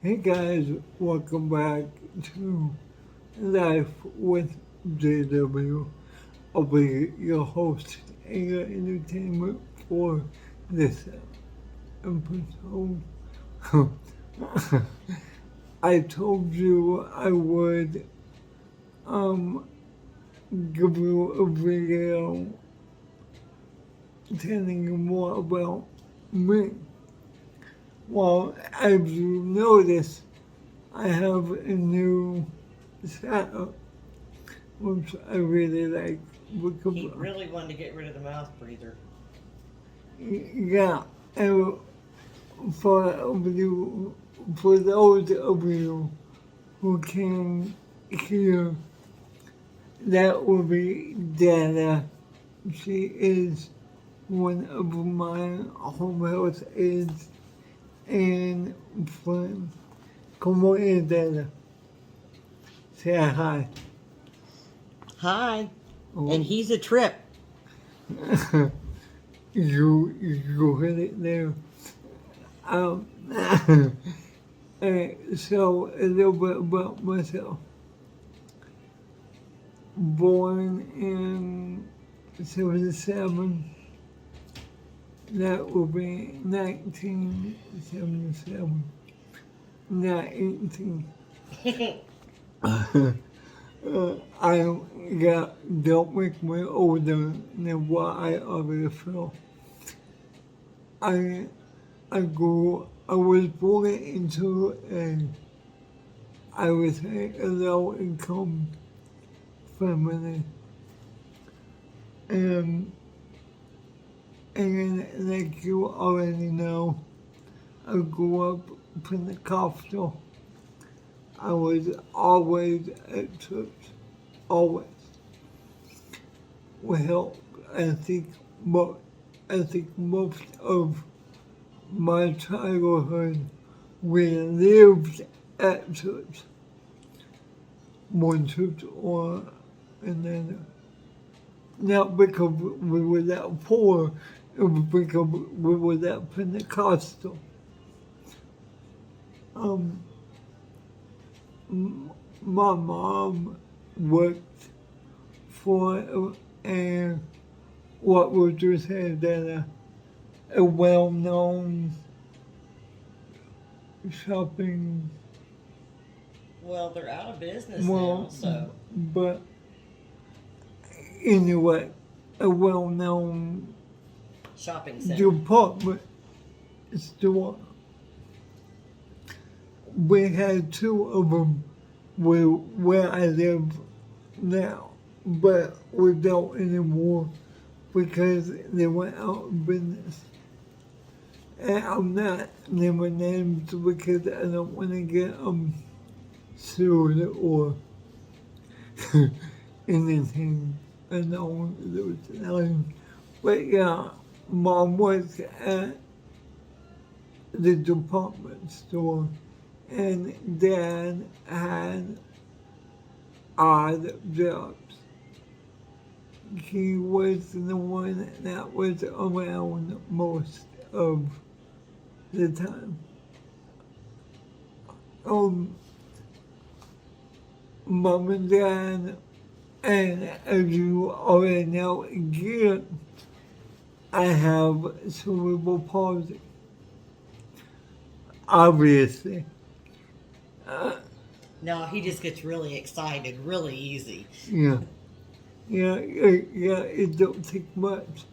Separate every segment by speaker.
Speaker 1: Hey guys, welcome back to Life with JW. I'll be your host and your entertainment for this episode. I told you I would um give you a video telling you more about me. Well, as you notice, I have a new setup which I really like.
Speaker 2: He really wanted to get rid of the mouth breather.
Speaker 1: Yeah, and for you, for those of you who can hear, that will be Dana. She is one of my home health aides and friends. Come on in, Dana. Say hi.
Speaker 2: Hi.
Speaker 1: Oh,
Speaker 2: And he's a trip.
Speaker 1: you hit it there. Um, so a little bit about myself. Born in 77, that will be 1977, not 18. I don't make me older than what I already feel. I I was born into I would say, a low income family. And, and like you already know, I grew up Pentecostal. I was always at church, always. Well, I think, mo- I think most of my childhood we lived at church, one church or another. Not because we were that poor, it was because we were that Pentecostal. Um, my mom worked for a what would you say that a well-known shopping
Speaker 2: Well, they're out of business now,
Speaker 1: mall,
Speaker 2: so
Speaker 1: but anyway, a well-known
Speaker 2: shopping center.
Speaker 1: department store. We had two of them where I live now, but we don't anymore because they went out of business. And I'm not naming names because I don't want to get sued or anything along those lines. But yeah, mom works at the department store and dad had odd jobs. He was the one that was around most of the time. Um, Mom and dad, and as you already know, again, I have cerebral palsy. Obviously. Uh,
Speaker 2: No, he just gets really excited really easy.
Speaker 1: yeah. Yeah, it don't take much.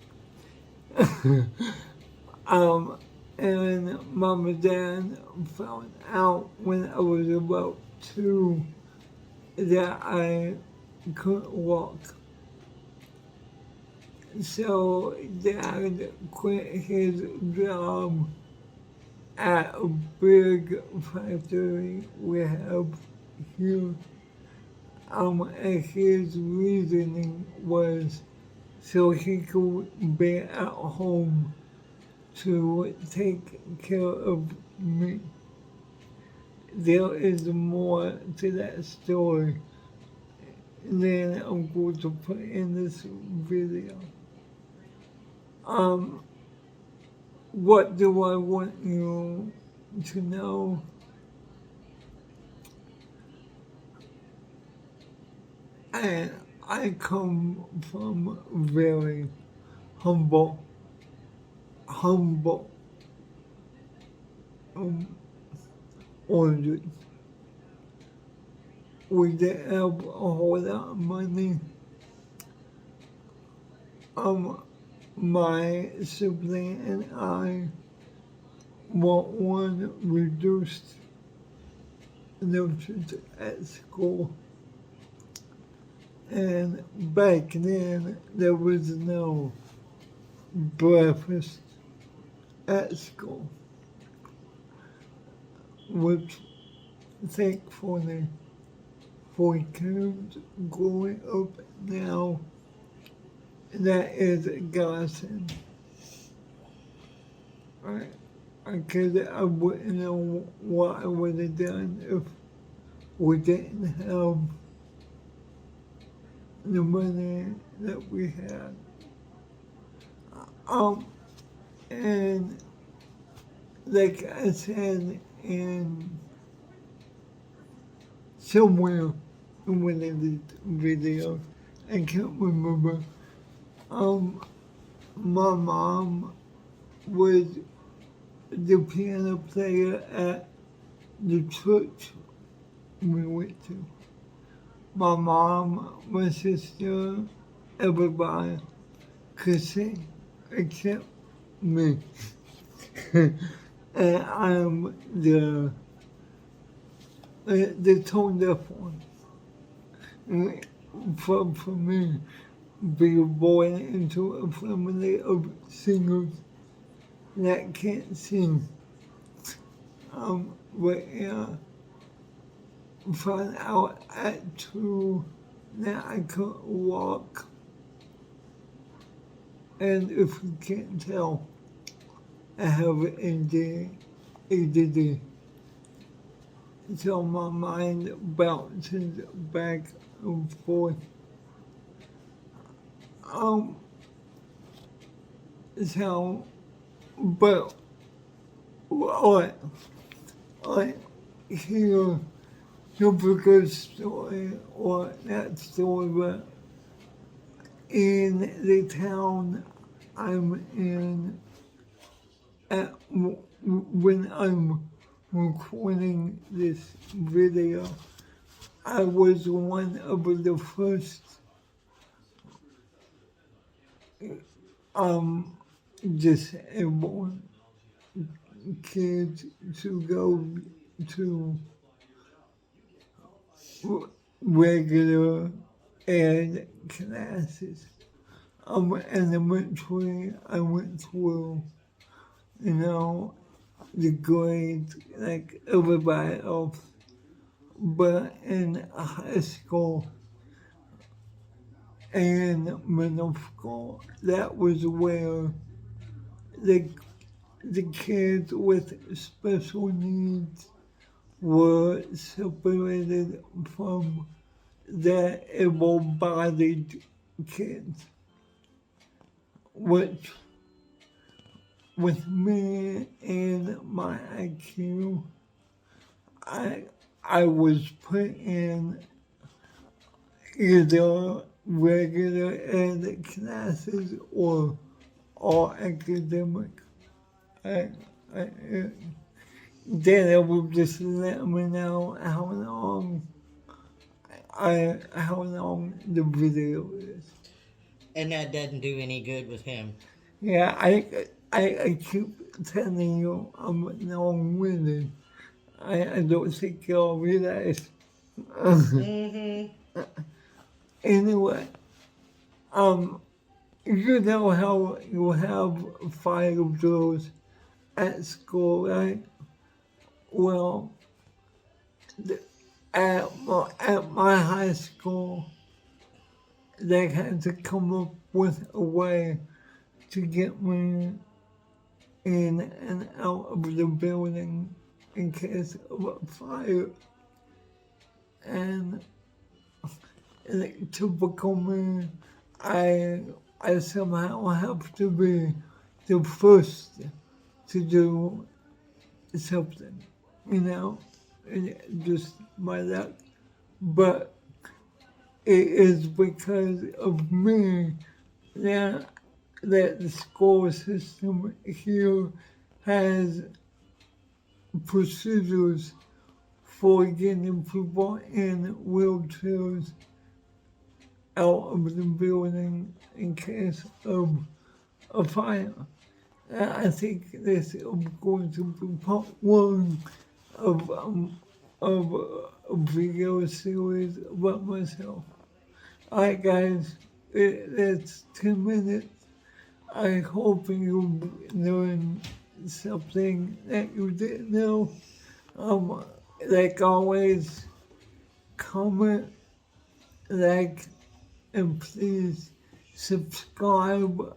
Speaker 1: um, and mom and dad found out when I was about 2 that I couldn't walk. So dad quit his job at a big factory we have here. And his reasoning was so he could be at home to take care of me. There is more to that story than I'm going to put in this video. Um, what do I want you to know? And I come from very humble, humble um, origin. We didn't have a whole lot of money. Um, my sibling and I want one reduced notions at school. And back then, there was no breakfast at school, which thankfully for kids growing up now, that is a godsend. Because I wouldn't know what I would have done if we didn't have the money that we had. Um, and like I said in somewhere in one of the videos, I can't remember. My mom was the piano player at the church we went to. My mom, my sister, everybody could sing except me. And I'm the tone deaf one. And for me, being born into a family of singers that can't sing, but yeah, found out at 2 that I couldn't walk. And if you can't tell, I have ADD. So my mind bounces back and forth. So, but I hear typical story or that story, but in the town I'm in, when I'm recording this video, I was one of the first disabled kids to go to regular ed classes. Elementary, I went through, the grades like everybody else. But in high school and middle school, that was where the, the kids with special needs were separated from the able-bodied kids, which with me and my IQ, I was put in either regular ed classes or all academic. I, I, then it would just let me know how long the video is.
Speaker 2: And that doesn't do any good with him.
Speaker 1: Yeah, I keep telling you I'm long-winded. I don't think y'all realize. Anyway, you know how you have 5 girls at school, right? Well, at my high school, they had to come up with a way to get me in and out of the building in case of a fire. And typical me, I somehow have to be the first to do something, and just my luck. But it is because of me that the school system here has procedures for getting people in wheelchairs out of the building in case of a fire. I think this is going to be part one of a video series about myself. Alright guys, it's 10 minutes. I hope you learned something that you didn't know. Like always, comment, like, and please subscribe.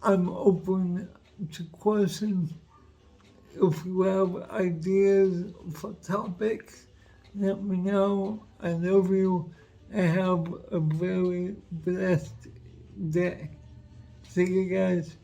Speaker 1: I'm open to questions. If you have ideas for topics, let me know. I love you and have a very blessed day. See you guys.